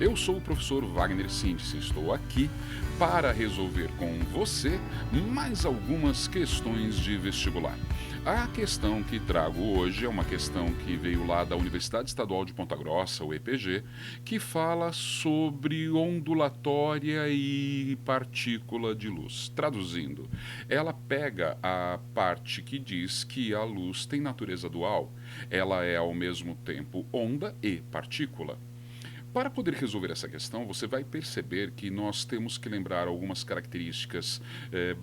Eu sou o professor Wagner Síndice, estou aqui para resolver com você mais algumas questões de vestibular. A questão que trago hoje é uma questão que veio lá da Universidade Estadual de Ponta Grossa, o EPG, que fala sobre ondulatória e partícula de luz. Traduzindo, ela pega a parte que diz que a luz tem natureza dual, ela é ao mesmo tempo onda e partícula. Para poder resolver essa questão, você vai perceber que nós temos que lembrar algumas características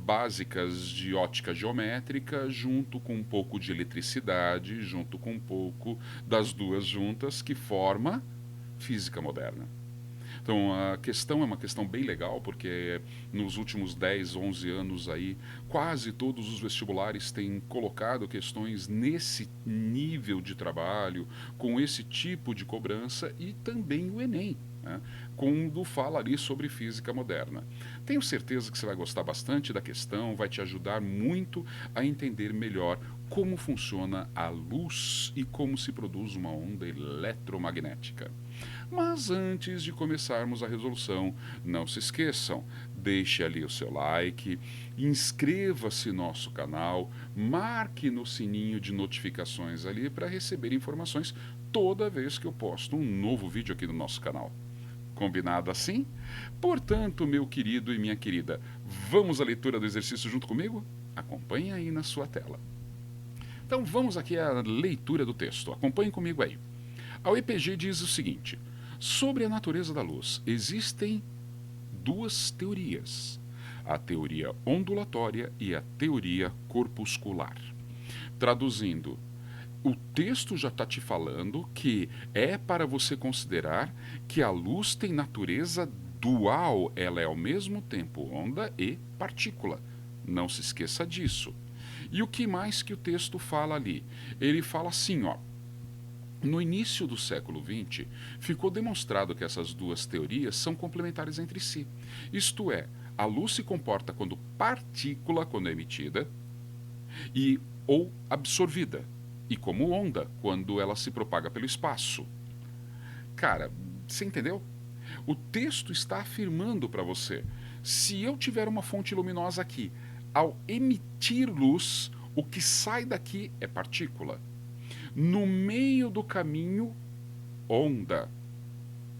básicas de ótica geométrica, junto com um pouco de eletricidade, junto com um pouco das duas juntas, que forma física moderna. Então a questão é uma questão bem legal, porque nos últimos 10, 11 anos aí, quase todos os vestibulares têm colocado questões nesse nível de trabalho, com esse tipo de cobrança, e também o Enem, né, quando fala ali sobre física moderna. Tenho certeza que você vai gostar bastante da questão, vai te ajudar muito a entender melhor como funciona a luz e como se produz uma onda eletromagnética. Mas antes de começarmos a resolução, não se esqueçam, deixe ali o seu like, inscreva-se no nosso canal, marque no sininho de notificações ali para receber informações toda vez que eu posto um novo vídeo aqui no nosso canal. Combinado assim? Portanto, meu querido e minha querida, vamos à leitura do exercício junto comigo? Acompanhe aí na sua tela. Então vamos aqui à leitura do texto. Acompanhe comigo aí. A UEPG diz o seguinte: sobre a natureza da luz, existem duas teorias: a teoria ondulatória e a teoria corpuscular. Traduzindo, o texto já está te falando que é para você considerar que a luz tem natureza dual, ela é ao mesmo tempo onda e partícula. Não se esqueça disso. E o que mais que o texto fala ali? Ele fala assim, ó. No início do século XX, ficou demonstrado que essas duas teorias são complementares entre si. Isto é, a luz se comporta quando partícula, quando é emitida, e ou absorvida, e como onda, quando ela se propaga pelo espaço. Cara, você entendeu? O texto está afirmando para você: se eu tiver uma fonte luminosa aqui, ao emitir luz, o que sai daqui é partícula. No meio do caminho, onda.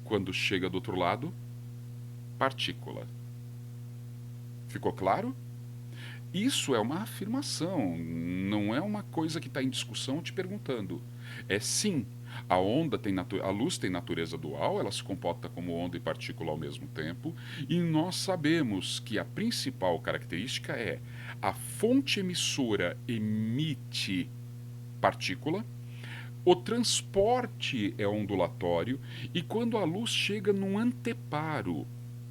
Quando chega do outro lado, partícula. Ficou claro? Isso é uma afirmação, não é uma coisa que está em discussão te perguntando. É sim, a luz tem natureza dual, ela se comporta como onda e partícula ao mesmo tempo, e nós sabemos que a principal característica é a fonte emissora emite partícula, o transporte é ondulatório, e quando a luz chega no anteparo,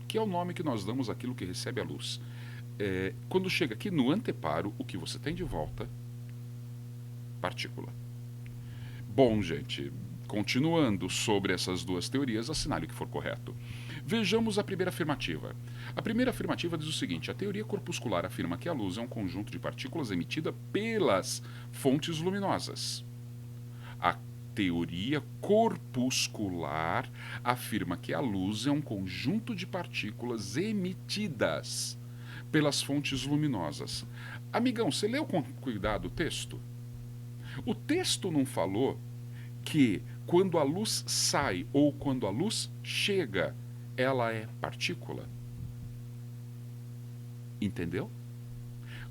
que é o nome que nós damos àquilo que recebe a luz, quando chega aqui no anteparo, o que você tem de volta? Partícula. Bom, gente, continuando sobre essas duas teorias, assinale o que for correto. Vejamos a primeira afirmativa. A primeira afirmativa diz o seguinte: a teoria corpuscular afirma que a luz é um conjunto de partículas emitida pelas fontes luminosas. A teoria corpuscular afirma que a luz é um conjunto de partículas emitidas pelas fontes luminosas. Amigão, você leu com cuidado o texto? O texto não falou que quando a luz sai ou quando a luz chega, ela é partícula? Entendeu?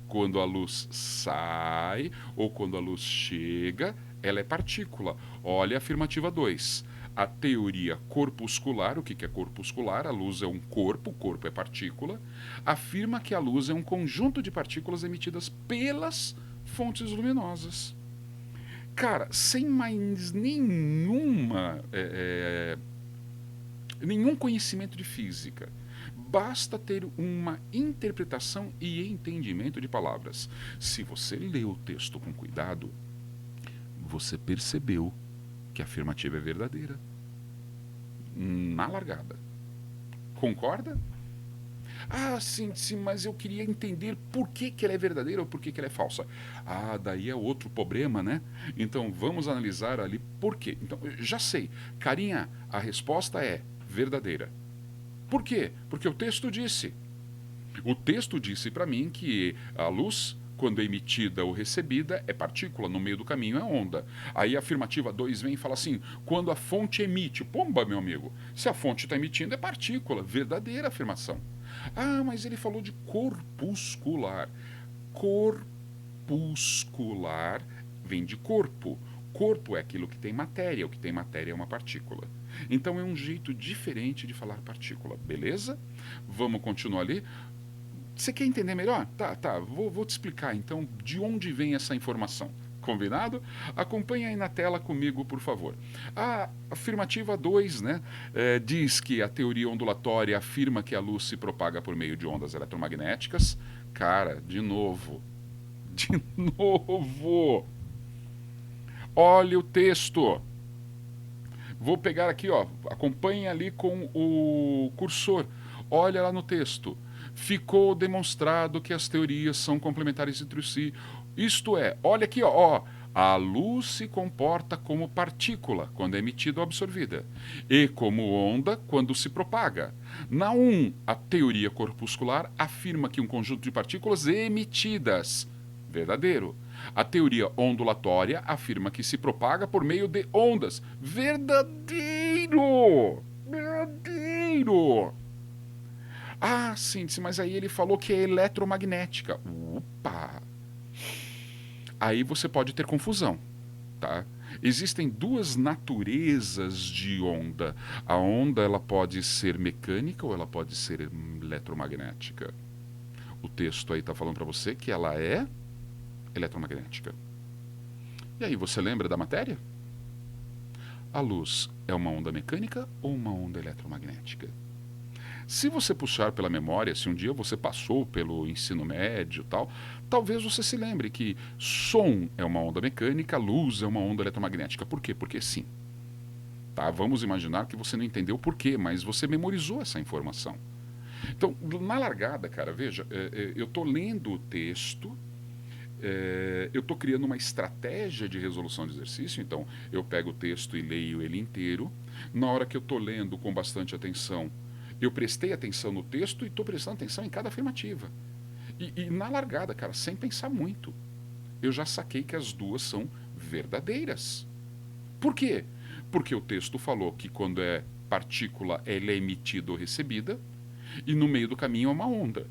Quando a luz sai ou quando a luz chega, ela é partícula. Olha a afirmativa 2. A teoria corpuscular, o que é corpuscular? A luz é um corpo, o corpo é partícula, afirma que a luz é um conjunto de partículas emitidas pelas fontes luminosas. Cara, sem mais nenhum conhecimento de física, basta ter uma interpretação e entendimento de palavras. Se você lê o texto com cuidado, você percebeu que a afirmativa é verdadeira. Na largada. Concorda? Ah, sim, sim, mas eu queria entender por que ela é verdadeira ou por que ela é falsa. Ah, daí é outro problema, né? Então vamos analisar ali por quê. Então, já sei. Carinha, a resposta é verdadeira. Por quê? Porque o texto disse. O texto disse para mim que a luz, quando é emitida ou recebida, é partícula, no meio do caminho é onda. Aí a afirmativa 2 vem e fala assim, quando a fonte emite, pomba, meu amigo, se a fonte está emitindo é partícula, verdadeira afirmação. Ah, mas ele falou de corpuscular. Corpuscular vem de corpo. Corpo é aquilo que tem matéria, o que tem matéria é uma partícula. Então é um jeito diferente de falar partícula, beleza? Vamos continuar ali. Você quer entender melhor? Tá, vou te explicar então de onde vem essa informação. Combinado? Acompanhe aí na tela comigo, por favor. A afirmativa 2, né, diz que a teoria ondulatória afirma que a luz se propaga por meio de ondas eletromagnéticas. Cara, de novo. Olha o texto. Vou pegar aqui, ó, acompanhe ali com o cursor. Olha lá no texto. Ficou demonstrado que as teorias são complementares entre si. Isto é, olha aqui, ó, a luz se comporta como partícula quando é emitida ou absorvida, e como onda quando se propaga. Na 1, a teoria corpuscular afirma que um conjunto de partículas emitidas, verdadeiro. A teoria ondulatória afirma que se propaga por meio de ondas, verdadeiro. Verdadeiro. Ah, sim, mas aí ele falou que é eletromagnética. Opa! Aí você pode ter confusão, tá? Existem duas naturezas de onda. A onda ela pode ser mecânica ou ela pode ser eletromagnética. O texto aí está falando para você que ela é eletromagnética. E aí, você lembra da matéria? A luz é uma onda mecânica ou uma onda eletromagnética? Se você puxar pela memória, se um dia você passou pelo ensino médio e tal, talvez você se lembre que som é uma onda mecânica, luz é uma onda eletromagnética. Por quê? Porque sim. Tá? Vamos imaginar que você não entendeu por quê, mas você memorizou essa informação. Então, na largada, cara, veja, eu estou lendo o texto, eu estou criando uma estratégia de resolução de exercício, então eu pego o texto e leio ele inteiro. Na hora que eu estou lendo com bastante atenção, eu prestei atenção no texto e estou prestando atenção em cada afirmativa. E na largada, cara, sem pensar muito, eu já saquei que as duas são verdadeiras. Por quê? Porque o texto falou que quando é partícula, ela é emitida ou recebida, e no meio do caminho é uma onda.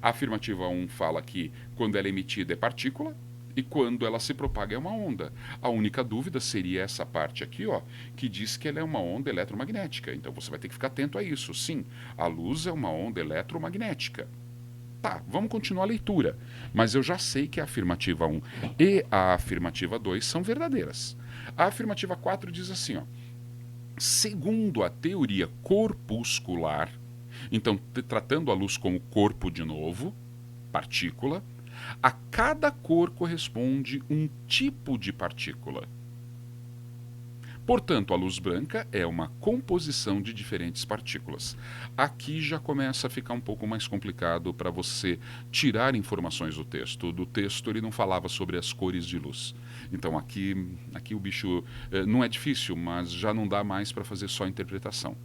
A afirmativa 1 fala que quando ela é emitida é partícula, e quando ela se propaga é uma onda. A única dúvida seria essa parte aqui, ó, que diz que ela é uma onda eletromagnética. Então você vai ter que ficar atento a isso. Sim, a luz é uma onda eletromagnética. Tá, vamos continuar a leitura. Mas eu já sei que a afirmativa 1 e a afirmativa 2 são verdadeiras. A afirmativa 4 diz assim, ó, segundo a teoria corpuscular, então tratando a luz como corpo de novo, partícula, a cada cor corresponde um tipo de partícula. Portanto, a luz branca é uma composição de diferentes partículas. Aqui já começa a ficar um pouco mais complicado para você tirar informações do texto. Do texto ele não falava sobre as cores de luz. Então aqui o bicho não é difícil, mas já não dá mais para fazer só interpretação.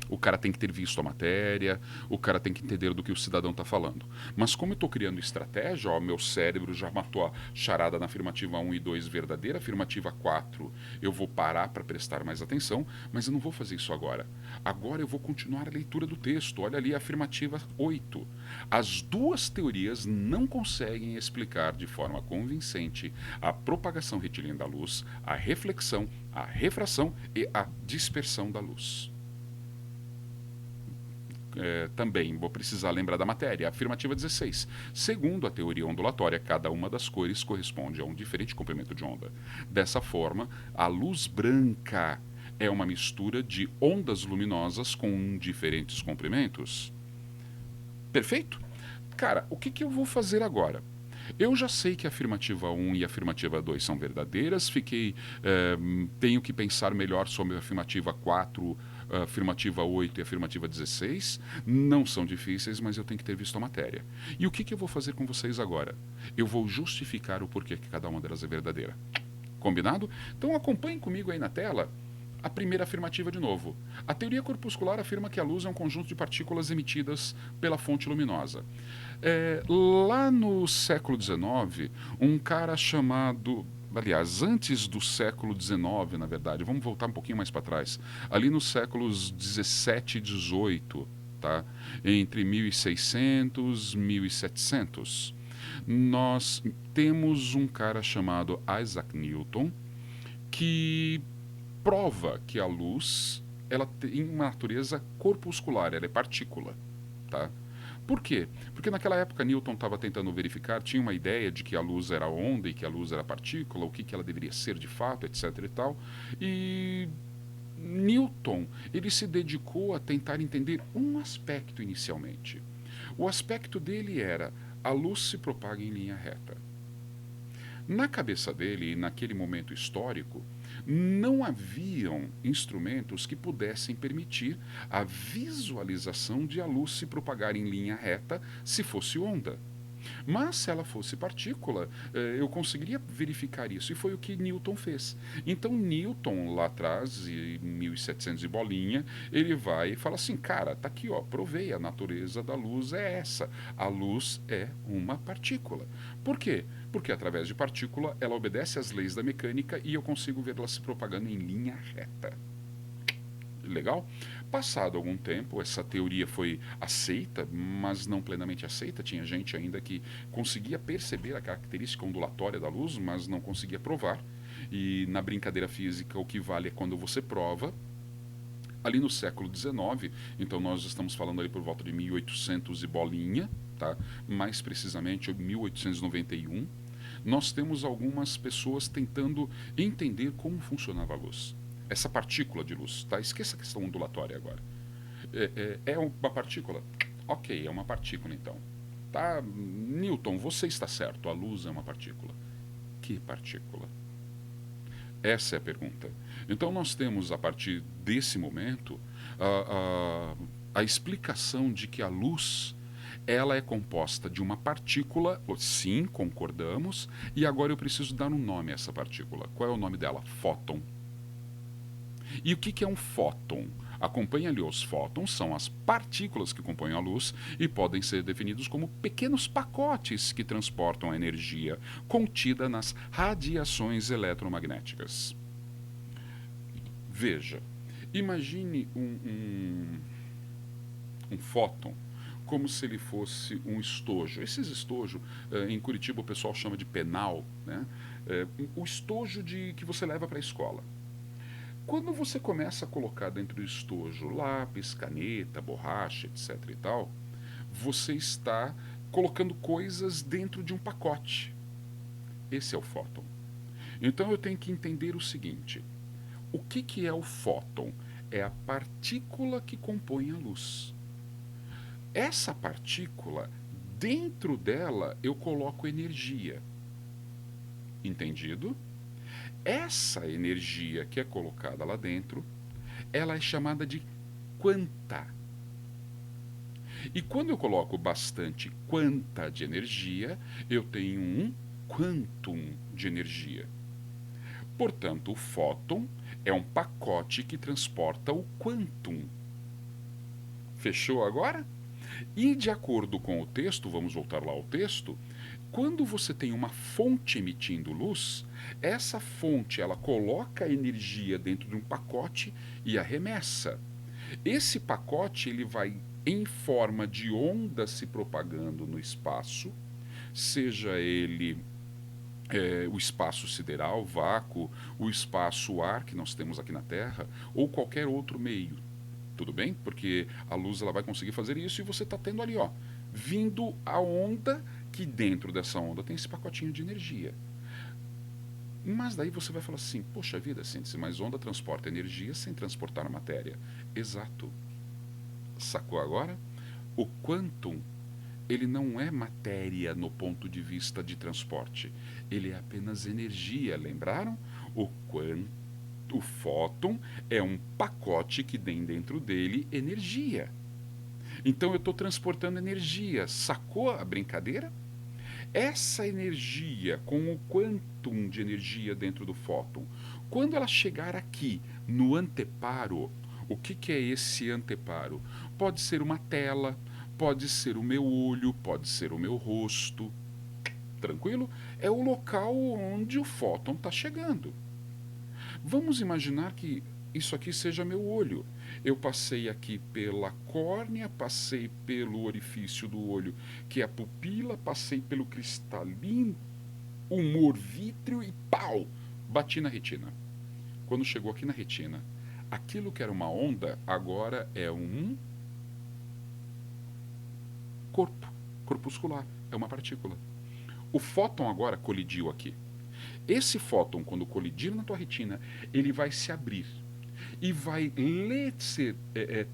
O cara tem que ter visto a matéria, o cara tem que entender do que o cidadão está falando. Mas como eu estou criando estratégia, ó, meu cérebro já matou a charada na afirmativa 1 e 2 verdadeira, afirmativa 4 eu vou parar para prestar mais atenção, mas eu não vou fazer isso agora. Agora eu vou continuar a leitura do texto. Olha ali a afirmativa 8. As duas teorias não conseguem explicar de forma convincente a propagação retilínea da luz, a reflexão, a refração e a dispersão da luz. Também vou precisar lembrar da matéria. Afirmativa 16. Segundo a teoria ondulatória, cada uma das cores corresponde a um diferente comprimento de onda. Dessa forma, a luz branca é uma mistura de ondas luminosas com diferentes comprimentos. Perfeito? Cara, o que eu vou fazer agora? Eu já sei que a afirmativa 1 e a afirmativa 2 são verdadeiras, tenho que pensar melhor sobre a afirmativa 4, a afirmativa 8 e a afirmativa 16. Não são difíceis, mas eu tenho que ter visto a matéria. E o que eu vou fazer com vocês agora? Eu vou justificar o porquê que cada uma delas é verdadeira. Combinado? Então acompanhem comigo aí na tela A primeira afirmativa de novo. A teoria corpuscular afirma que a luz é um conjunto de partículas emitidas pela fonte luminosa. Lá no século XIX, um cara chamado. Aliás, antes do século XIX, na verdade, vamos voltar um pouquinho mais para trás. Ali nos séculos 17 e 18, tá? Entre 1600 e 1700, nós temos um cara chamado Isaac Newton que prova que a luz ela tem uma natureza corpuscular, ela é partícula, tá? Por quê? Porque naquela época Newton estava tentando verificar, tinha uma ideia de que a luz era onda e que a luz era partícula, o que ela deveria ser de fato, etc e tal. E Newton, ele se dedicou a tentar entender um aspecto inicialmente. O aspecto dele era a luz se propaga em linha reta. Na cabeça dele, naquele momento histórico, não haviam instrumentos que pudessem permitir a visualização de a luz se propagar em linha reta se fosse onda. Mas se ela fosse partícula, eu conseguiria verificar isso. E foi o que Newton fez. Então Newton, lá atrás, em 1700 e bolinha, ele vai e fala assim, cara, tá aqui, ó, provei, a natureza da luz é essa. A luz é uma partícula. Por quê? Porque através de partícula ela obedece às leis da mecânica e eu consigo ver ela se propagando em linha reta. Legal? Passado algum tempo, essa teoria foi aceita, mas não plenamente aceita. Tinha gente ainda que conseguia perceber a característica ondulatória da luz, mas não conseguia provar. E na brincadeira física, o que vale é quando você prova. Ali no século XIX, então nós estamos falando ali por volta de 1800 e bolinha, tá? Mais precisamente 1891, nós temos algumas pessoas tentando entender como funcionava a luz. Essa partícula de luz, tá? Esqueça a questão ondulatória agora. É uma partícula? Ok, é uma partícula então. Tá, Newton, você está certo, a luz é uma partícula. Que partícula? Essa é a pergunta. Então nós temos, a partir desse momento, a explicação de que a luz ela é composta de uma partícula, sim, concordamos, e agora eu preciso dar um nome a essa partícula. Qual é o nome dela? Fóton. E o que é um fóton? Acompanhe ali, os fótons são as partículas que compõem a luz e podem ser definidos como pequenos pacotes que transportam a energia contida nas radiações eletromagnéticas. Veja, imagine um fóton como se ele fosse um estojo. Esses estojos, em Curitiba o pessoal chama de penal, né? O estojo que você leva para a escola. Quando você começa a colocar dentro do estojo lápis, caneta, borracha, etc e tal, você está colocando coisas dentro de um pacote. Esse é o fóton. Então eu tenho que entender o seguinte: o que é o fóton? É a partícula que compõe a luz. Essa partícula, dentro dela eu coloco energia. Entendido? Essa energia que é colocada lá dentro, ela é chamada de quanta. E quando eu coloco bastante quanta de energia, eu tenho um quantum de energia. Portanto, o fóton é um pacote que transporta o quantum. Fechou agora? E de acordo com o texto, vamos voltar lá ao texto, quando você tem uma fonte emitindo luz, essa fonte ela coloca a energia dentro de um pacote e arremessa. Esse pacote ele vai em forma de onda se propagando no espaço, seja ele o espaço sideral, vácuo, o espaço ar que nós temos aqui na Terra, ou qualquer outro meio. Tudo bem? Porque a luz ela vai conseguir fazer isso e você está tendo ali, ó, vindo a onda, que dentro dessa onda tem esse pacotinho de energia. Mas daí você vai falar assim, poxa vida, síntese, mas onda transporta energia sem transportar a matéria. Exato. Sacou agora? O quantum, ele não é matéria no ponto de vista de transporte. Ele é apenas energia, lembraram? O fóton é um pacote que tem dentro dele energia. Então eu estou transportando energia. Sacou a brincadeira? Essa energia, com o quantum de energia dentro do fóton, quando ela chegar aqui no anteparo, o que é esse anteparo? Pode ser uma tela, pode ser o meu olho, pode ser o meu rosto. Tranquilo? É o local onde o fóton está chegando. Vamos imaginar que isso aqui seja meu olho. Eu passei aqui pela córnea, passei pelo orifício do olho, que é a pupila, passei pelo cristalino, humor vítreo e pau! Bati na retina. Quando chegou aqui na retina, aquilo que era uma onda agora é um corpo, corpuscular, é uma partícula. O fóton agora colidiu aqui. Esse fóton, quando colidir na tua retina, ele vai se abrir e vai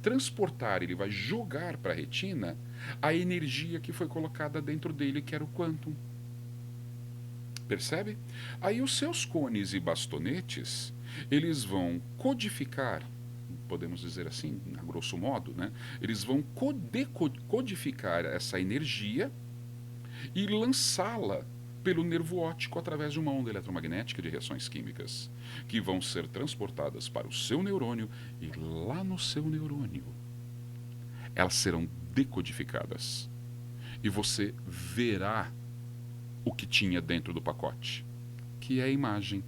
transportar, ele vai jogar para a retina a energia que foi colocada dentro dele, que era o quantum. Percebe? Aí os seus cones e bastonetes, eles vão codificar, podemos dizer assim, a grosso modo, né? Eles vão decodificar essa energia e lançá-la pelo nervo óptico através de uma onda eletromagnética de reações químicas, que vão ser transportadas para o seu neurônio e lá no seu neurônio elas serão decodificadas. E você verá o que tinha dentro do pacote, que é a imagem.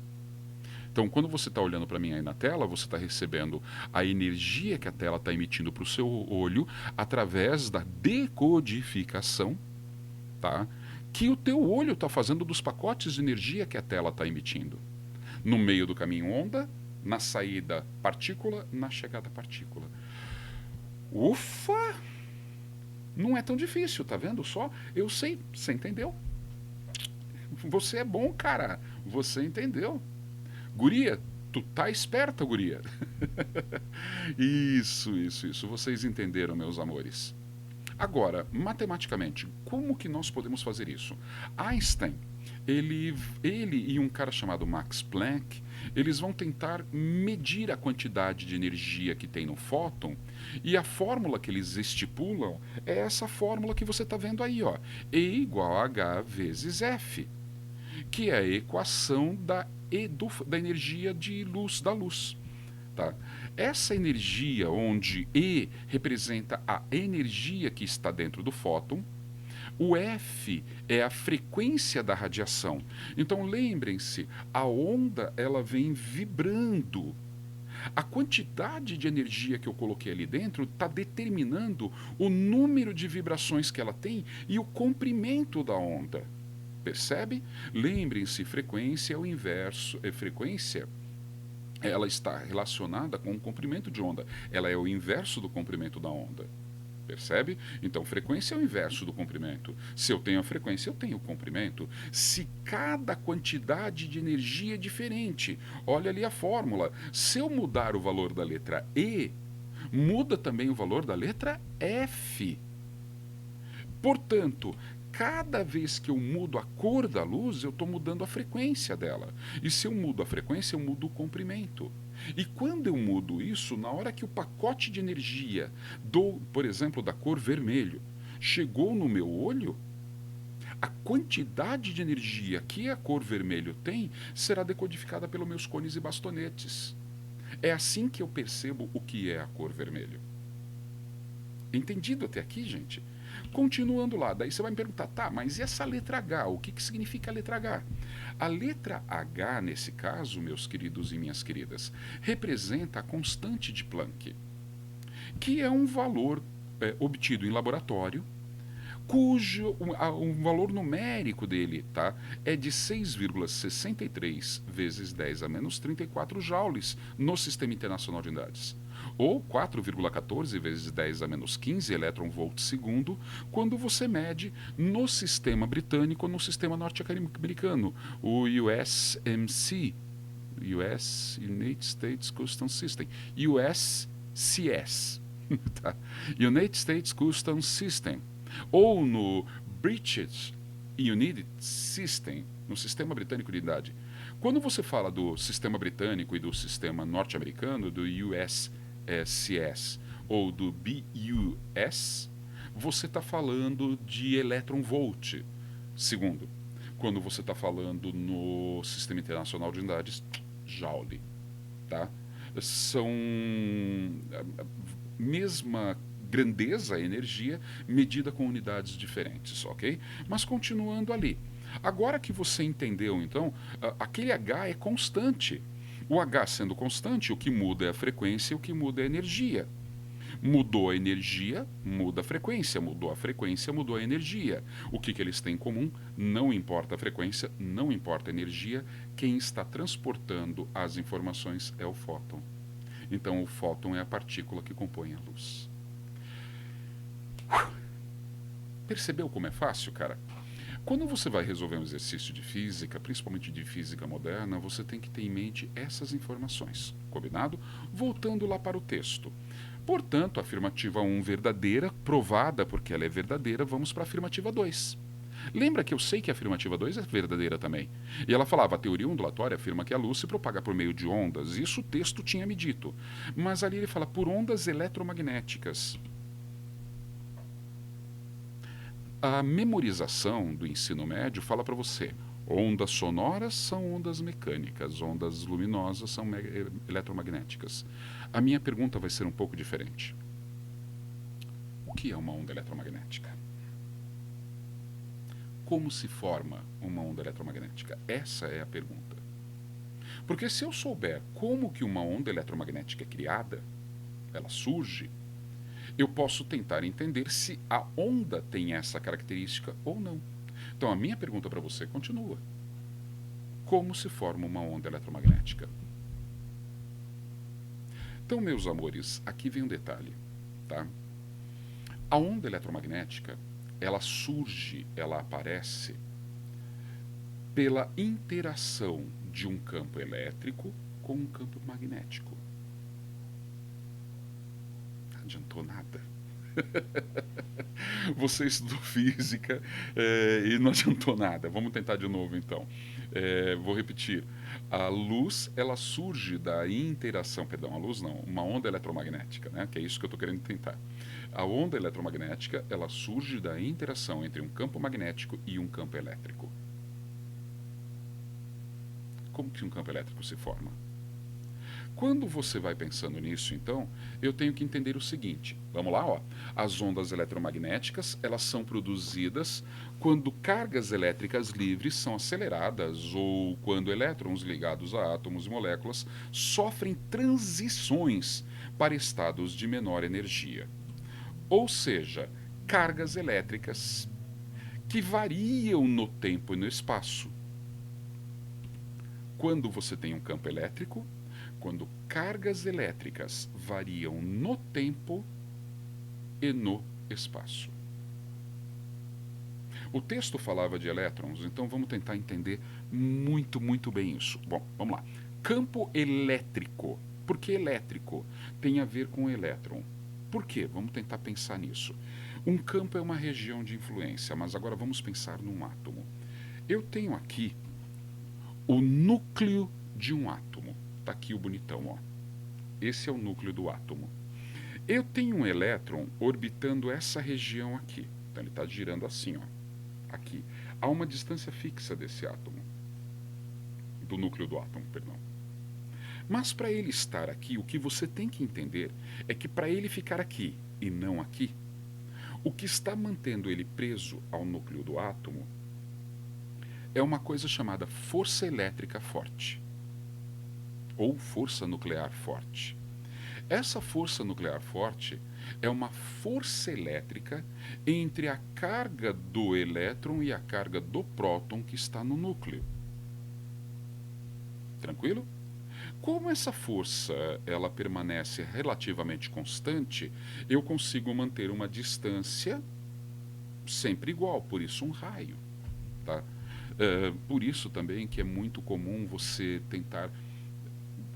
Então, quando você está olhando para mim aí na tela, você está recebendo a energia que a tela está emitindo para o seu olho através da decodificação, tá? Que o teu olho está fazendo dos pacotes de energia que a tela está emitindo. No meio do caminho onda, na saída partícula, na chegada partícula. Ufa! Não é tão difícil, tá vendo só? Eu sei, você entendeu? Você é bom, cara. Você entendeu. Guria, tu tá esperta, guria. Isso. Vocês entenderam, meus amores. Agora, matematicamente, como que nós podemos fazer isso? Einstein, ele e um cara chamado Max Planck, eles vão tentar medir a quantidade de energia que tem no fóton, e a fórmula que eles estipulam é essa fórmula que você está vendo aí, ó, E igual a H vezes F, que é a equação da energia de luz da luz. Tá? Essa energia, onde E representa a energia que está dentro do fóton, o F é a frequência da radiação. Então lembrem-se, a onda ela vem vibrando. A quantidade de energia que eu coloquei ali dentro está determinando o número de vibrações que ela tem e o comprimento da onda. Percebe? Lembrem-se, frequência é o inverso, frequência ela está relacionada com o comprimento de onda. Ela é o inverso do comprimento da onda. Percebe? Então, frequência é o inverso do comprimento. Se eu tenho a frequência, eu tenho o comprimento. Se cada quantidade de energia é diferente, olha ali a fórmula. Se eu mudar o valor da letra E, muda também o valor da letra F. Portanto, cada vez que eu mudo a cor da luz, eu estou mudando a frequência dela. E se eu mudo a frequência, eu mudo o comprimento. E quando eu mudo isso, na hora que o pacote de energia, por exemplo, da cor vermelho, chegou no meu olho, a quantidade de energia que a cor vermelho tem será decodificada pelos meus cones e bastonetes. É assim que eu percebo o que é a cor vermelho. Entendido até aqui, gente? Continuando lá, daí você vai me perguntar, tá, mas e essa letra H? O que significa a letra H? A letra H, nesse caso, meus queridos e minhas queridas, representa a constante de Planck, que é um valor obtido em laboratório, cujo um valor numérico dele tá, é de 6,63 vezes 10 a menos 34 joules no Sistema Internacional de Unidades, ou 4,14 vezes 10 a menos 15 elétron-volts segundo, quando você mede no sistema britânico ou no sistema norte-americano, o USMC, United States Custom System, USCS, tá? United States Custom System, ou no British Unit System, no sistema britânico de unidade. Quando você fala do sistema britânico e do sistema norte-americano, do USCS ou do BUS, você está falando de elétron-volt. Segundo, quando você está falando no Sistema Internacional de Unidades, Joule, tá? São a mesma grandeza, a energia, medida com unidades diferentes, ok? Mas continuando ali. Agora que você entendeu, então, aquele H é constante. O H sendo constante, o que muda é a frequência e o que muda é a energia. Mudou a energia, muda a frequência. Mudou a frequência, mudou a energia. O que eles têm em comum? Não importa a frequência, não importa a energia. Quem está transportando as informações é o fóton. Então, o fóton é a partícula que compõe a luz. Percebeu como é fácil, cara? Quando você vai resolver um exercício de física, principalmente de física moderna, você tem que ter em mente essas informações. Combinado? Voltando lá para o texto. Portanto, a afirmativa 1 verdadeira, provada porque ela é verdadeira, vamos para a afirmativa 2. Lembra que eu sei que a afirmativa 2 é verdadeira também. E ela falava, a teoria ondulatória afirma que a luz se propaga por meio de ondas. Isso o texto tinha me dito. Mas ali ele fala por ondas eletromagnéticas. A memorização do ensino médio fala para você, ondas sonoras são ondas mecânicas, ondas luminosas são eletromagnéticas. A minha pergunta vai ser um pouco diferente. O que é uma onda eletromagnética? Como se forma uma onda eletromagnética? Essa é a pergunta. Porque se eu souber como que uma onda eletromagnética é criada, ela surge, eu posso tentar entender se a onda tem essa característica ou não. Então a minha pergunta para você continua. Como se forma uma onda eletromagnética? Então, meus amores, aqui vem um detalhe, tá? A onda eletromagnética, ela surge, ela aparece pela interação de um campo elétrico com um campo magnético. Não adiantou nada. Você estudou física e não adiantou nada. Vamos tentar de novo então. Vou repetir. A luz, ela surge da interação, perdão, a luz não, uma onda eletromagnética, né? Que é isso que eu estou querendo tentar. A onda eletromagnética, ela surge da interação entre um campo magnético e um campo elétrico. Como que um campo elétrico se forma? Quando você vai pensando nisso, então, eu tenho que entender o seguinte. Vamos lá, ó. As ondas eletromagnéticas, elas são produzidas quando cargas elétricas livres são aceleradas ou quando elétrons ligados a átomos e moléculas sofrem transições para estados de menor energia. Ou seja, cargas elétricas que variam no tempo e no espaço. Quando você tem um campo elétrico, quando cargas elétricas variam no tempo e no espaço. O texto falava de elétrons, então vamos tentar entender muito bem isso. Bom, vamos lá. Campo elétrico. Por que elétrico? Tem a ver com elétron. Por quê? Vamos tentar pensar nisso. Um campo é uma região de influência, mas agora vamos pensar num átomo. Eu tenho aqui o núcleo de um átomo. Está aqui o bonitão, ó. Esse é o núcleo do átomo. Eu tenho um elétron orbitando essa região aqui. Então ele está girando assim, ó. Aqui. Há uma distância fixa desse átomo. Do núcleo do átomo, perdão. Mas para ele estar aqui, o que você tem que entender é que para ele ficar aqui e não aqui, o que está mantendo ele preso ao núcleo do átomo é uma coisa chamada força elétrica forte. Ou força nuclear forte. Essa força nuclear forte é uma força elétrica entre a carga do elétron e a carga do próton que está no núcleo. Tranquilo? Como essa força ela permanece relativamente constante, eu consigo manter uma distância sempre igual, por isso um raio. Tá? Por isso também que é muito comum você tentar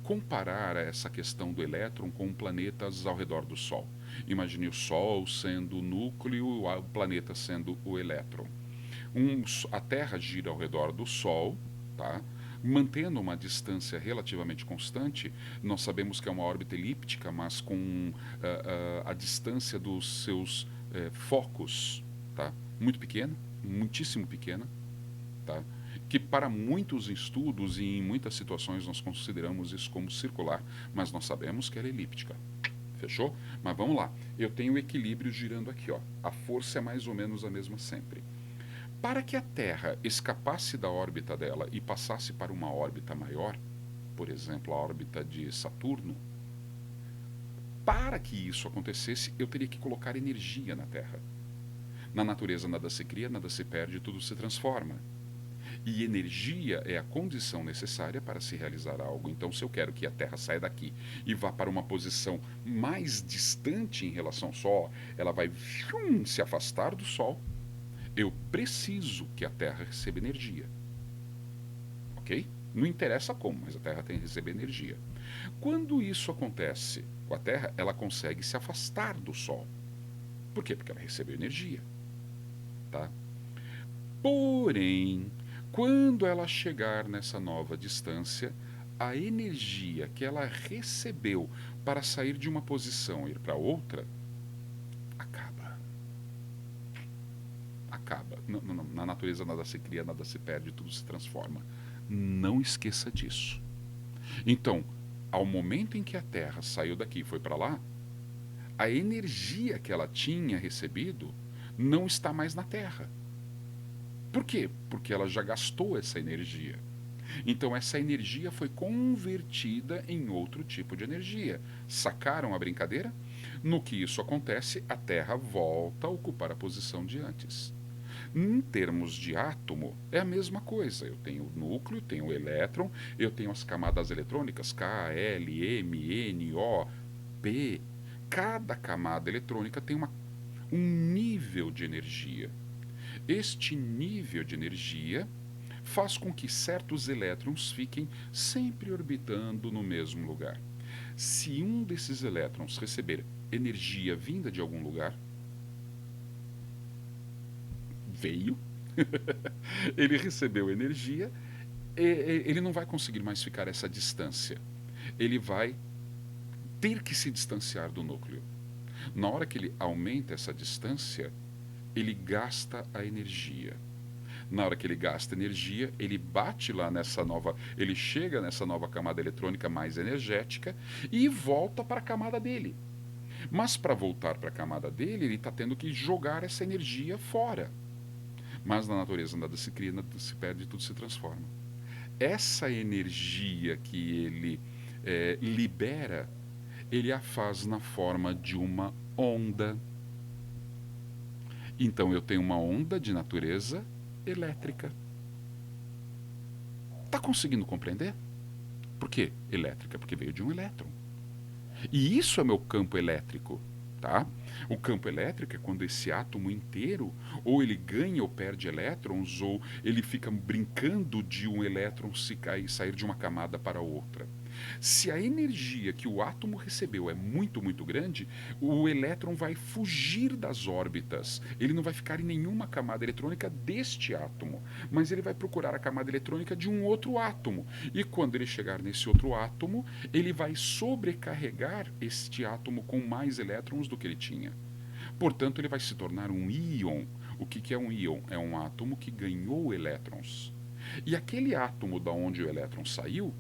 comparar essa questão do elétron com planetas ao redor do Sol. Imagine o Sol sendo o núcleo, o planeta sendo o elétron. A Terra gira ao redor do Sol, tá? Mantendo uma distância relativamente constante. Nós sabemos que é uma órbita elíptica, mas com a distância dos seus focos, tá? Muito pequena. muitíssimo pequena, tá? Que para muitos estudos e em muitas situações nós consideramos isso como circular, mas nós sabemos que ela é elíptica. Fechou? Mas vamos lá. Eu tenho o equilíbrio girando aqui, ó. A força é mais ou menos a mesma sempre. Para que a Terra escapasse da órbita dela e passasse para uma órbita maior, por exemplo, a órbita de Saturno, para que isso acontecesse, eu teria que colocar energia na Terra. Na natureza nada se cria, nada se perde, tudo se transforma. E energia é a condição necessária para se realizar algo. Então, se eu quero que a Terra saia daqui e vá para uma posição mais distante em relação ao Sol, ela vai se afastar do Sol. Eu preciso que a Terra receba energia. Ok? Não interessa como, mas a Terra tem que receber energia. Quando isso acontece com a Terra, ela consegue se afastar do Sol. Por quê? Porque ela recebeu energia. Tá? Porém, quando ela chegar nessa nova distância, a energia que ela recebeu para sair de uma posição e ir para outra acaba. Acaba. Na natureza nada se cria, nada se perde, tudo se transforma. Não esqueça disso. Então, ao momento em que a Terra saiu daqui e foi para lá, a energia que ela tinha recebido não está mais na Terra. Por quê? Porque ela já gastou essa energia. Então essa energia foi convertida em outro tipo de energia. Sacaram a brincadeira? No que isso acontece, a Terra volta a ocupar a posição de antes. Em termos de átomo, é a mesma coisa. Eu tenho o núcleo, tenho o elétron, eu tenho as camadas eletrônicas K, L, M, N, O, P. Cada camada eletrônica tem um nível de energia. Este nível de energia faz com que certos elétrons fiquem sempre orbitando no mesmo lugar. Se um desses elétrons receber energia vinda de algum lugar, veio, ele recebeu energia, ele não vai conseguir mais ficar essa distância. Ele vai ter que se distanciar do núcleo. Na hora que ele aumenta essa distância, ele gasta a energia. Na hora que ele gasta energia, ele bate lá nessa nova, ele chega nessa nova camada eletrônica mais energética e volta para a camada dele. Mas para voltar para a camada dele, ele está tendo que jogar essa energia fora. Mas na natureza nada se cria, nada se perde, tudo se transforma. Essa energia que ele libera, ele a faz na forma de uma onda. Então eu tenho uma onda de natureza elétrica. Está conseguindo compreender? Por que elétrica? Porque veio de um elétron. E isso é meu campo elétrico. Tá? O campo elétrico é quando esse átomo inteiro, ou ele ganha ou perde elétrons, ou ele fica brincando de um elétron sair de uma camada para outra. Se a energia que o átomo recebeu é muito, muito grande, o elétron vai fugir das órbitas. Ele não vai ficar em nenhuma camada eletrônica deste átomo, mas ele vai procurar a camada eletrônica de um outro átomo. E quando ele chegar nesse outro átomo, ele vai sobrecarregar este átomo com mais elétrons do que ele tinha. Portanto, ele vai se tornar um íon. O que é um íon? É um átomo que ganhou elétrons. E aquele átomo da onde o elétron saiu,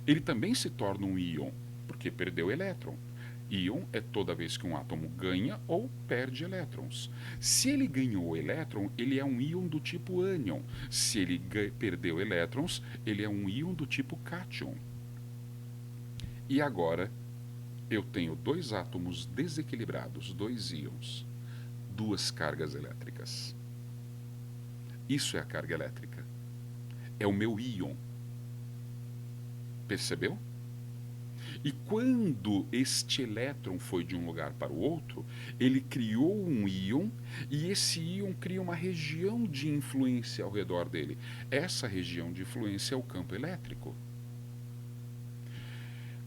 ele também se torna um íon, porque perdeu elétron. Íon é toda vez que um átomo ganha ou perde elétrons. Se ele ganhou elétron, ele é um íon do tipo ânion. Se ele perdeu elétrons, ele é um íon do tipo cátion. E agora eu tenho dois átomos desequilibrados, dois íons, duas cargas elétricas. Isso é a carga elétrica. É o meu íon. Percebeu? E quando este elétron foi de um lugar para o outro, ele criou um íon, e esse íon cria uma região de influência ao redor dele. Essa região de influência é o campo elétrico.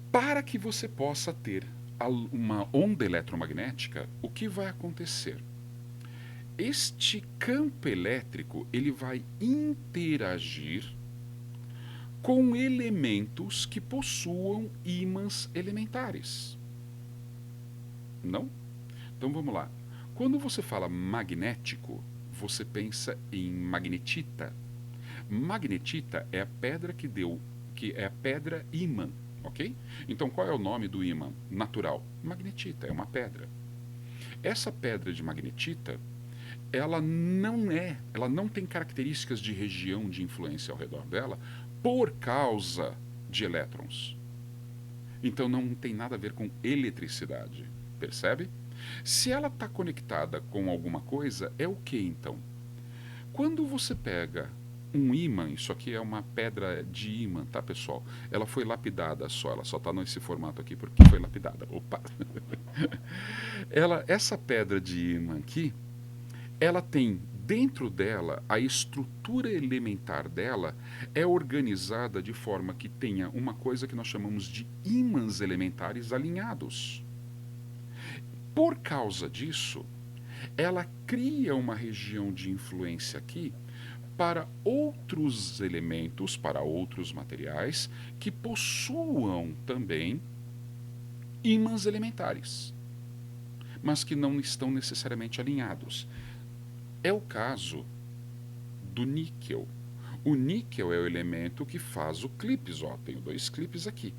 Para que você possa ter uma onda eletromagnética, o que vai acontecer? Este campo elétrico ele vai interagir com elementos que possuam ímãs elementares. Não? Então vamos lá. Quando você fala magnético, você pensa em magnetita. Magnetita é a pedra que é a pedra ímã, ok? Então qual é o nome do ímã natural? Magnetita, é uma pedra. Essa pedra de magnetita, ela não tem características de região de influência ao redor dela por causa de elétrons. Então não tem nada a ver com eletricidade, percebe? Se ela está conectada com alguma coisa, é o que então? Quando você pega um ímã, isso aqui é uma pedra de ímã, tá pessoal? Ela foi lapidada só, ela só está nesse formato aqui porque foi lapidada. Opa! Essa pedra de ímã aqui, ela tem dentro dela, a estrutura elementar dela é organizada de forma que tenha uma coisa que nós chamamos de ímãs elementares alinhados. Por causa disso, ela cria uma região de influência aqui para outros elementos, para outros materiais que possuam também ímãs elementares, mas que não estão necessariamente alinhados. É o caso do níquel. O níquel é o elemento que faz o clipes, ó. Tenho 2 clipes aqui.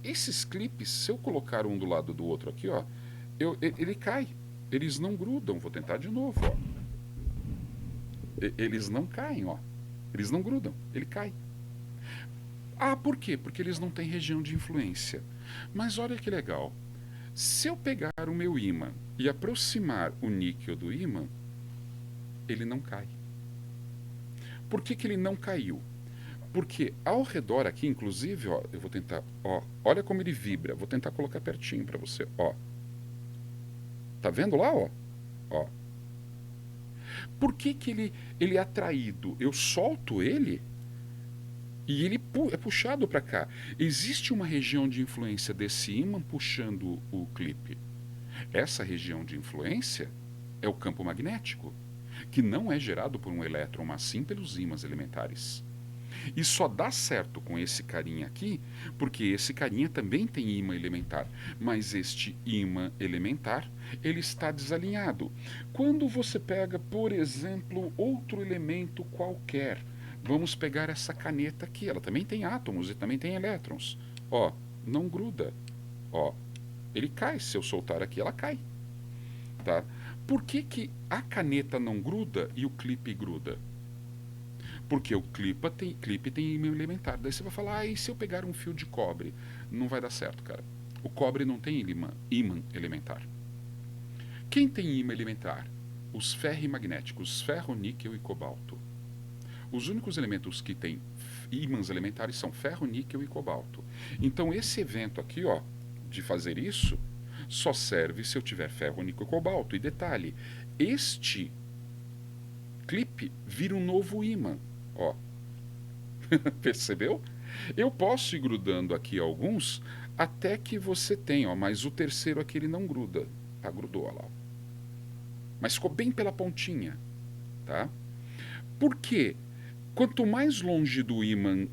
Esses clipes, se eu colocar um do lado do outro aqui, ó, ele cai. Eles não grudam. Vou tentar de novo, ó. Eles não caem, ó. Eles não grudam. Ele cai. Ah, por quê? Porque eles não têm região de influência. Mas olha que legal. Se eu pegar o meu ímã e aproximar o níquel do ímã, ele não cai. Por que ele não caiu? Porque ao redor aqui, inclusive, ó, eu vou tentar, ó, olha como ele vibra. Vou tentar colocar pertinho para você, ó. Tá vendo lá, ó? Ó. Por que ele é atraído? Eu solto ele e ele é puxado para cá. Existe uma região de influência desse ímã puxando o clipe. Essa região de influência é o campo magnético, que não é gerado por um elétron, mas sim pelos ímãs elementares. E só dá certo com esse carinha aqui, porque esse carinha também tem ímã elementar, mas este ímã elementar, ele está desalinhado. Quando você pega, por exemplo, outro elemento qualquer, vamos pegar essa caneta aqui, ela também tem átomos e também tem elétrons. Ó, não gruda. Ó, ele cai, se eu soltar aqui, ela cai. Tá? Por que a caneta não gruda e o clipe gruda? Porque o clipe tem ímã elementar. Daí você vai falar, e se eu pegar um fio de cobre? Não vai dar certo, cara. O cobre não tem ímã elementar. Quem tem ímã elementar? Os ferrimagnéticos, ferro, níquel e cobalto. Os únicos elementos que têm ímãs elementares são ferro, níquel e cobalto. Então esse evento aqui, ó, de fazer isso, só serve se eu tiver ferro, níquel e cobalto. E detalhe, este clipe vira um novo ímã. Ó. Percebeu? Eu posso ir grudando aqui alguns até que você tenha, ó, mas o terceiro aqui ele não gruda. Tá, grudou, ó lá. Mas ficou bem pela pontinha, tá? Por quê? Quanto mais longe do ímã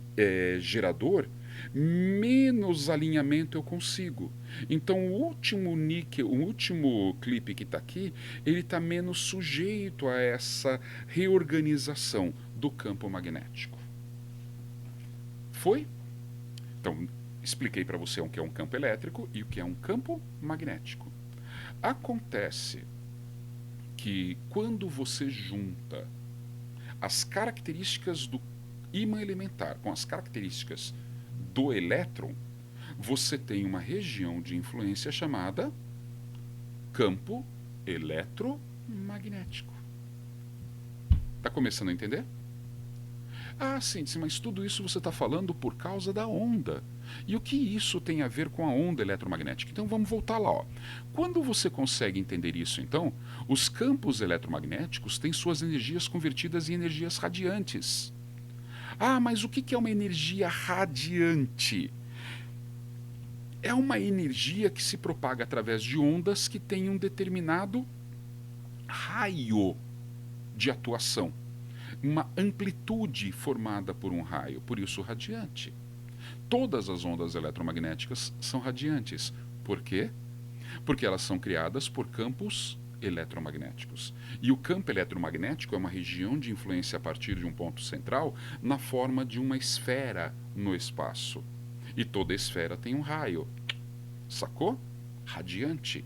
gerador, menos alinhamento eu consigo. Então o último níquel, o último clipe que está aqui, ele está menos sujeito a essa reorganização do campo magnético. Foi? Então expliquei para você o que é um campo elétrico e o que é um campo magnético. Acontece que quando você junta as características do ímã elementar com as características do elétron, você tem uma região de influência chamada campo eletromagnético. Está começando a entender? Ah, sim, mas tudo isso você está falando por causa da onda. E o que isso tem a ver com a onda eletromagnética? Então vamos voltar lá. Ó. Quando você consegue entender isso, então, os campos eletromagnéticos têm suas energias convertidas em energias radiantes. Ah, mas o que é uma energia radiante? É uma energia que se propaga através de ondas que têm um determinado raio de atuação. Uma amplitude formada por um raio, por isso radiante. Todas as ondas eletromagnéticas são radiantes. Por quê? Porque elas são criadas por campos eletromagnéticos. E o campo eletromagnético é uma região de influência a partir de um ponto central na forma de uma esfera no espaço. E toda esfera tem um raio. Sacou? Radiante.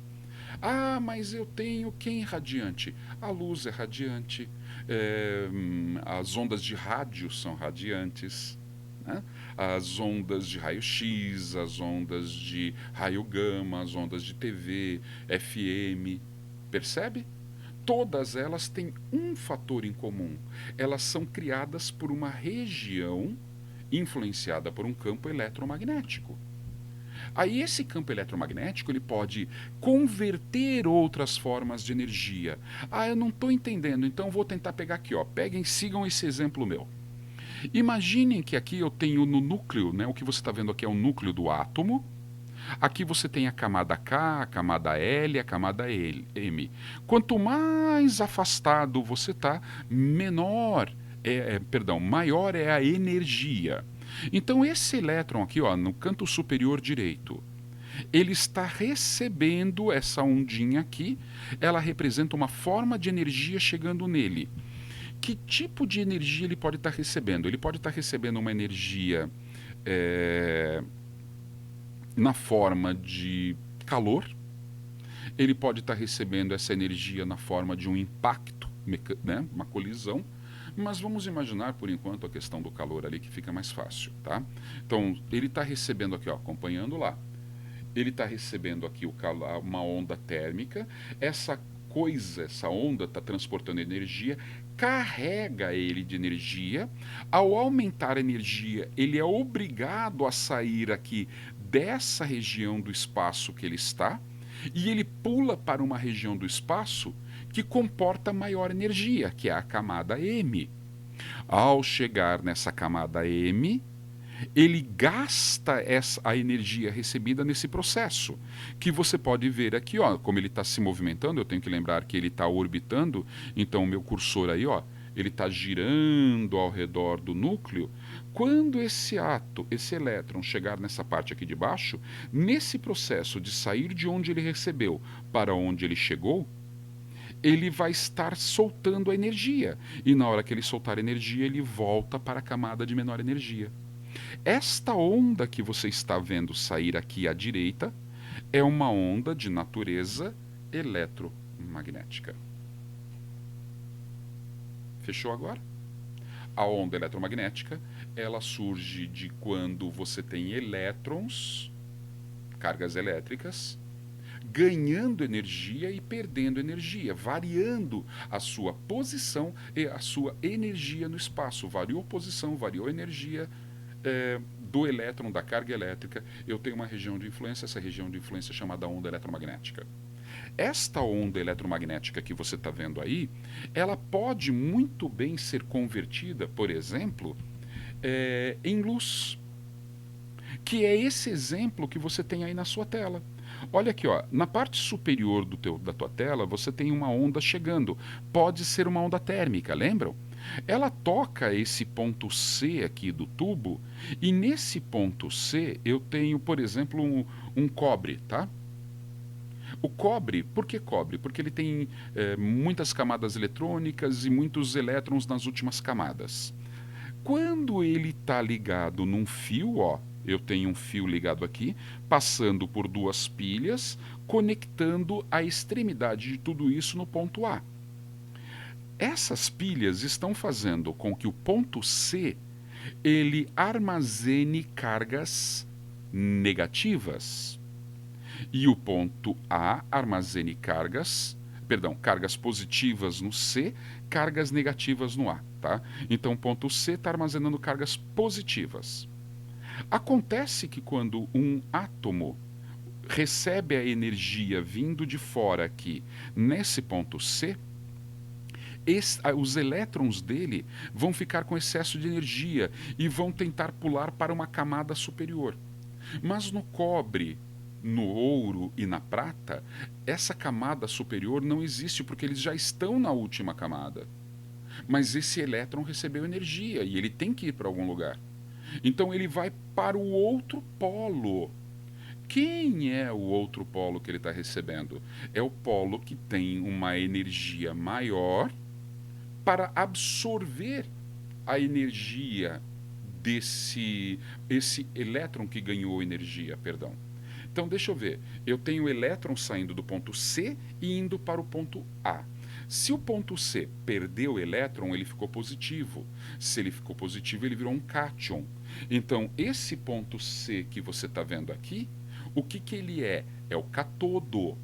Ah, mas eu tenho quem radiante? A luz é radiante, as ondas de rádio são radiantes, né? As ondas de raio-x, as ondas de raio gama, as ondas de TV, FM. Percebe? Todas elas têm um fator em comum. Elas são criadas por uma região influenciada por um campo eletromagnético. Aí esse campo eletromagnético ele pode converter outras formas de energia. Ah, eu não estou entendendo, então vou tentar pegar aqui, ó. Peguem, sigam esse exemplo meu. Imaginem que aqui eu tenho no núcleo, né? O que você está vendo aqui é o núcleo do átomo. Aqui você tem a camada K, a camada L, a camada M. Quanto mais afastado você está, maior é a energia. Então esse elétron aqui, ó, no canto superior direito, ele está recebendo essa ondinha aqui, ela representa uma forma de energia chegando nele. Que tipo de energia ele pode estar recebendo? Ele pode estar recebendo uma energia na forma de calor, ele pode estar recebendo essa energia na forma de um impacto, né, uma colisão, mas vamos imaginar por enquanto a questão do calor ali que fica mais fácil, tá? Então ele está recebendo aqui, ó, acompanhando lá, ele está recebendo aqui uma onda térmica, essa onda está transportando energia, carrega ele de energia, ao aumentar a energia ele é obrigado a sair aqui dessa região do espaço que ele está, e ele pula para uma região do espaço que comporta maior energia, que é a camada M. Ao chegar nessa camada M, ele gasta a energia recebida nesse processo, que você pode ver aqui, ó, como ele está se movimentando. Eu tenho que lembrar que ele está orbitando, então o meu cursor aí, ó, ele está girando ao redor do núcleo. Quando esse elétron chegar nessa parte aqui de baixo, nesse processo de sair de onde ele recebeu para onde ele chegou, ele vai estar soltando a energia. E na hora que ele soltar a energia, ele volta para a camada de menor energia. Esta onda que você está vendo sair aqui à direita é uma onda de natureza eletromagnética. Fechou agora? A onda eletromagnética, ela surge de quando você tem elétrons, cargas elétricas, ganhando energia e perdendo energia, variando a sua posição e a sua energia no espaço. Variou posição, variou energia do elétron, da carga elétrica. Eu tenho uma região de influência, essa região de influência é chamada onda eletromagnética. Esta onda eletromagnética que você está vendo aí, ela pode muito bem ser convertida, por exemplo, em luz, que é esse exemplo que você tem aí na sua tela. Olha aqui, ó, na parte superior da tua tela você tem uma onda chegando. Pode ser uma onda térmica, lembram? Ela toca esse ponto C aqui do tubo, e nesse ponto C eu tenho, por exemplo, um cobre, tá? O cobre, por que cobre? Porque ele tem muitas camadas eletrônicas e muitos elétrons nas últimas camadas. Quando ele está ligado num fio, ó, eu tenho um fio ligado aqui, passando por duas pilhas, conectando a extremidade de tudo isso no ponto A. Essas pilhas estão fazendo com que o ponto C ele armazene cargas negativas e o ponto A armazene cargas positivas no C, cargas negativas no A, tá? Então o ponto C está armazenando cargas positivas. Acontece que quando um átomo recebe a energia vindo de fora aqui nesse ponto C, os elétrons dele vão ficar com excesso de energia e vão tentar pular para uma camada superior. Mas no cobre, no ouro e na prata, essa camada superior não existe porque eles já estão na última camada. Mas esse elétron recebeu energia e ele tem que ir para algum lugar. Então ele vai para o outro polo. Quem é o outro polo que ele está recebendo? É o polo que tem uma energia maior para absorver a energia esse elétron que ganhou energia, perdão. Então deixa eu ver, eu tenho o elétron saindo do ponto C e indo para o ponto A. Se o ponto C perdeu o elétron, ele ficou positivo. Se ele ficou positivo, ele virou um cátion. Então, esse ponto C que você está vendo aqui, o que ele é? É o catodo.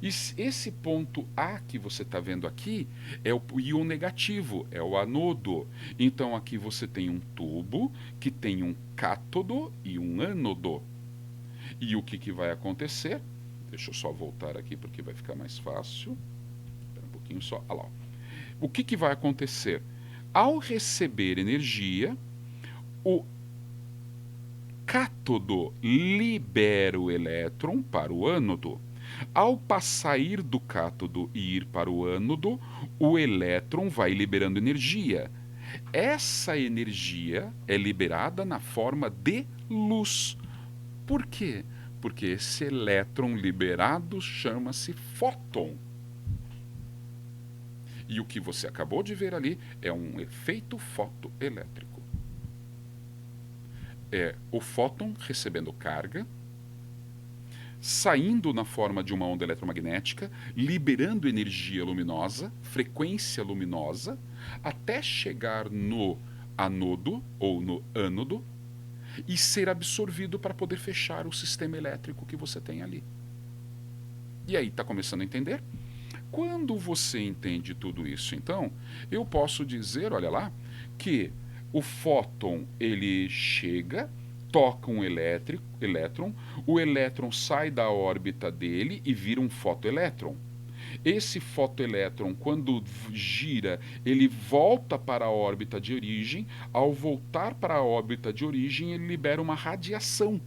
E esse ponto A que você está vendo aqui é o íon negativo, é o anodo. Então, aqui você tem um tubo que tem um cátodo e um ânodo. E o que vai acontecer? Deixa eu só voltar aqui porque vai ficar mais fácil. Espera um pouquinho só. Olha lá. O que vai acontecer? Ao receber energia, o cátodo libera o elétron para o ânodo. Ao sair do cátodo e ir para o ânodo, o elétron vai liberando energia. Essa energia é liberada na forma de luz. Por quê? Porque esse elétron liberado chama-se fóton. E o que você acabou de ver ali é um efeito fotoelétrico. É o fóton recebendo carga, saindo na forma de uma onda eletromagnética, liberando energia luminosa, frequência luminosa, até chegar no anodo ou no ânodo e ser absorvido para poder fechar o sistema elétrico que você tem ali. E aí, está começando a entender? Quando você entende tudo isso, então, eu posso dizer, olha lá, que o fóton, ele chega, toca um elétron, o elétron sai da órbita dele e vira um fotoelétron. Esse fotoelétron, quando gira, ele volta para a órbita de origem. Ao voltar para a órbita de origem, ele libera uma radiação.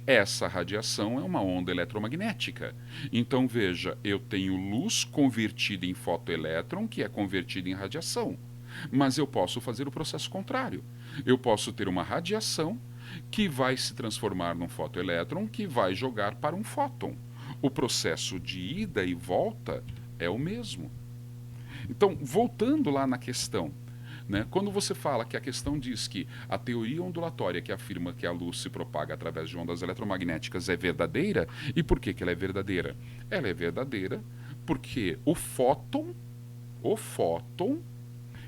Essa radiação é uma onda eletromagnética. Então veja, eu tenho luz convertida em fotoelétron, que é convertida em radiação. Mas eu posso fazer o processo contrário. Eu posso ter uma radiação que vai se transformar num fotoelétron, que vai jogar para um fóton. O processo de ida e volta é o mesmo. Então, voltando lá na questão, né, quando você fala que a questão diz que a teoria ondulatória que afirma que a luz se propaga através de ondas eletromagnéticas é verdadeira, e por que ela é verdadeira? Ela é verdadeira porque o fóton,